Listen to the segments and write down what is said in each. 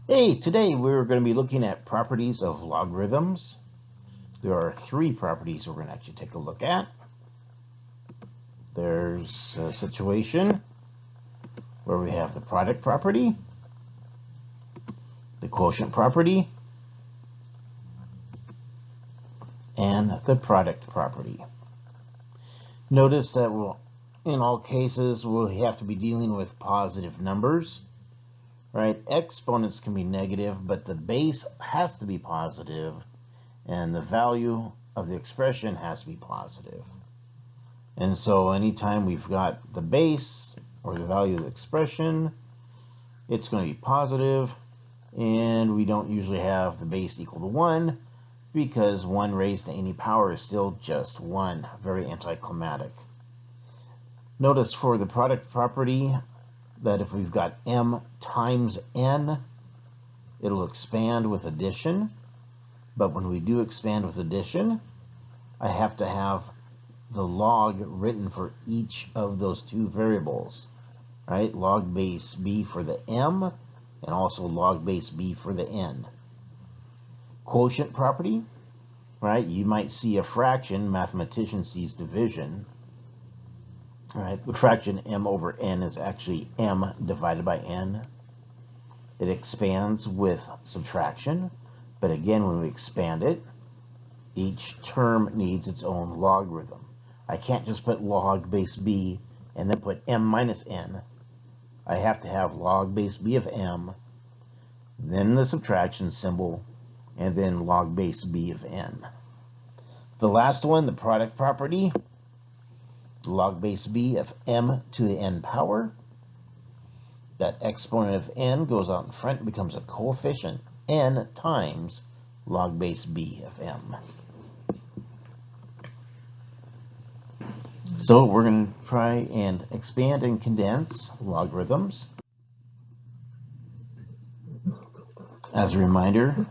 Hey, today we're going to be looking at properties of logarithms. There are three properties we're going to actually take a look at. There's a situation where we have the product property, the quotient property, and the product property. Notice that in all cases we'll have to be dealing with positive numbers. Right? Exponents can be negative, but the base has to be positive, and the value of the expression has to be positive. And so anytime we've got the base or the value of the expression, it's going to be positive, and we don't usually have the base equal to 1 because 1 raised to any power is still just 1. Very anticlimactic. Notice for the product property that if we've got m times n, it'll expand with addition. But when we do expand with addition, I have to have the log written for each of those two variables, right? Log base b for the m, and also log base b for the n. Quotient property, right? You might see a fraction, mathematician sees division. Right, the fraction m over n is actually m divided by n. It expands with subtraction, but again, when we expand it, each term needs its own logarithm. I can't just put log base b and then put m minus n. I have to have log base b of m, then the subtraction symbol, and then log base b of n. The last one, the product property, log base b of m to the n power. That exponent of n goes out in front and becomes a coefficient n times log base b of m. So we're going to try and expand and condense logarithms. As a reminder,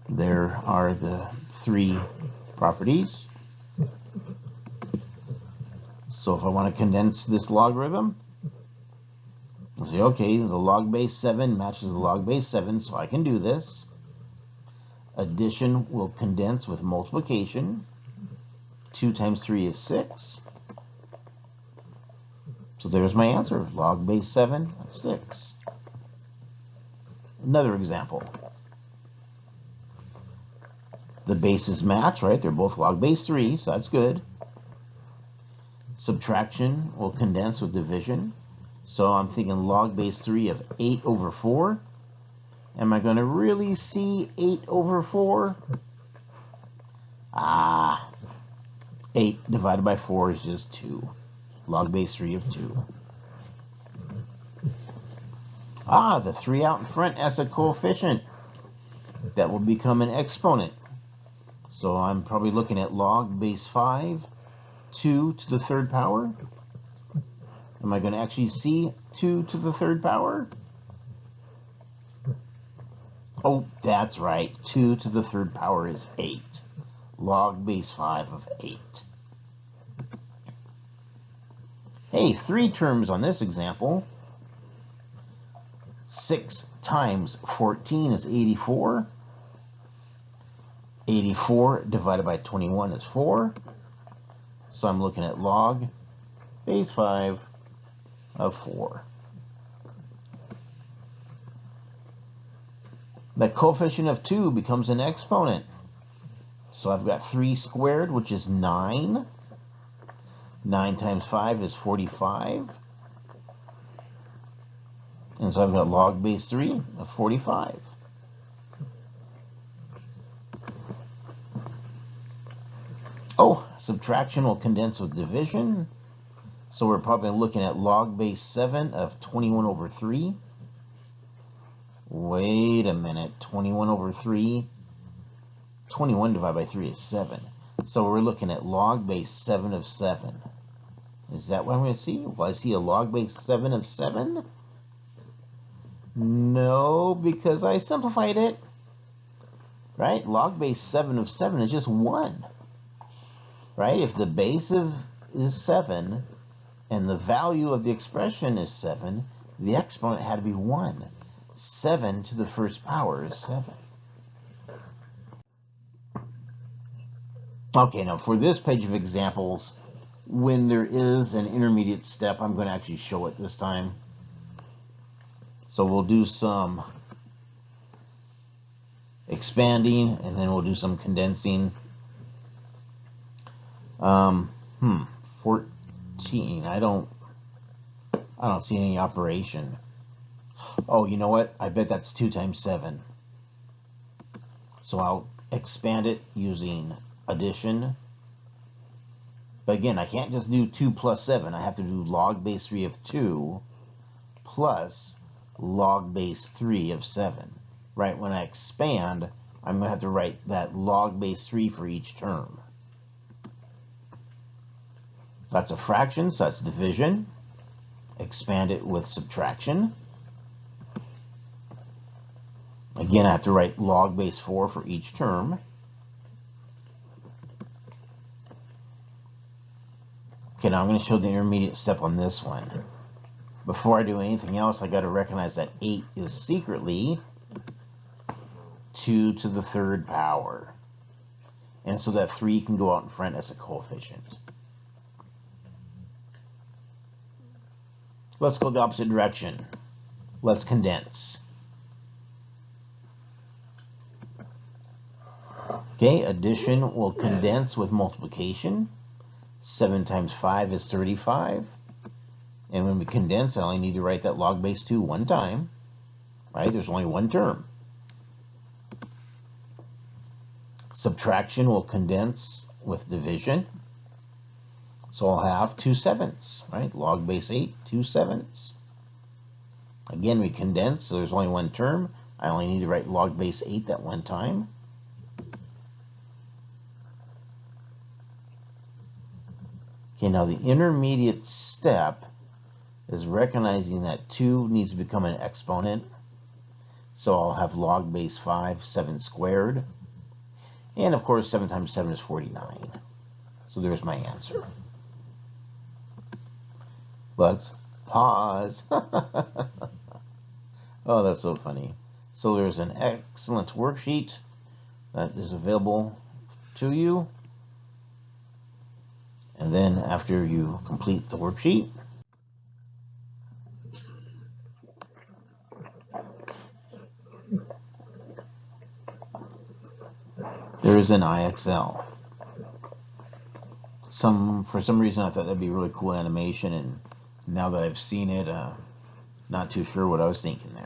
there are the three properties. So if I want to condense this logarithm, I'll say, okay, the log base 7 matches the log base 7, so I can do this. Addition will condense with multiplication. 2 times 3 is 6. So there's my answer, log base 7 of 6. Another example. The bases match, right? They're both log base 3, so that's good. Subtraction will condense with division. So I'm thinking log base 3 of 8 over 4. Am I going to really see 8 over 4? 8 divided by 4 is just 2. Log base 3 of 2. The 3 out in front as a coefficient. That will become an exponent. So I'm probably looking at log base 5, 2 to the third power. Am I going to actually see 2 to the third power? Oh, that's right. 2 to the third power is 8. Log base 5 of 8. Hey, 3 terms on this example. 6 times 14 is 84. 84 divided by 21 is 4. So I'm looking at log base 5 of 4. The coefficient of 2 becomes an exponent. So I've got 3 squared, which is 9. 9 times 5 is 45. And so I've got log base 3 of 45. Oh, subtraction will condense with division. So we're probably looking at log base 7 of 21 over 3. Wait a minute, 21 over 3. 21 divided by 3 is 7. So we're looking at log base 7 of 7. Is that what I'm going to see? Will I see a log base 7 of 7? No, because I simplified it. Right? Log base 7 of 7 is just 1. Right? If the base is 7 and the value of the expression is 7, the exponent had to be 1. 7 to the first power is 7. Okay, now for this page of examples, when there is an intermediate step, I'm going to actually show it this time. So we'll do some expanding, and then we'll do some condensing. 14. I don't see any operation. Oh, you know what? I bet that's 2 times 7. So I'll expand it using addition. But again, I can't just do 2 plus 7. I have to do log base 3 of 2 plus log base 3 of 7. Right, when I expand, I'm going to have to write that log base 3 for each term. That's a fraction, so that's division. Expand it with subtraction. Again, I have to write log base 4 for each term. Okay, now I'm going to show the intermediate step on this one. Before I do anything else, I got to recognize that 8 is secretly 2 to the third power. And so that 3 can go out in front as a coefficient. Let's go the opposite direction. Let's condense. Okay, addition will condense with multiplication. 7 times 5 is 35. And when we condense, I only need to write that log base 2 one time. Right? There's only one term. Subtraction will condense with division. So I'll have 2 sevenths, right? Log base 8, 2 sevenths. Again, we condense, so there's only one term. I only need to write log base 8 that one time. Okay, now the intermediate step is recognizing that 2 needs to become an exponent. So I'll have log base 5, 7 squared. And of course, 7 times 7 is 49. So there's my answer. Let's pause. Oh, that's so funny. So there's an excellent worksheet that is available to you. And then after you complete the worksheet, there is an IXL. For some reason I thought that'd be a really cool animation, and now that I've seen it, not too sure what I was thinking there.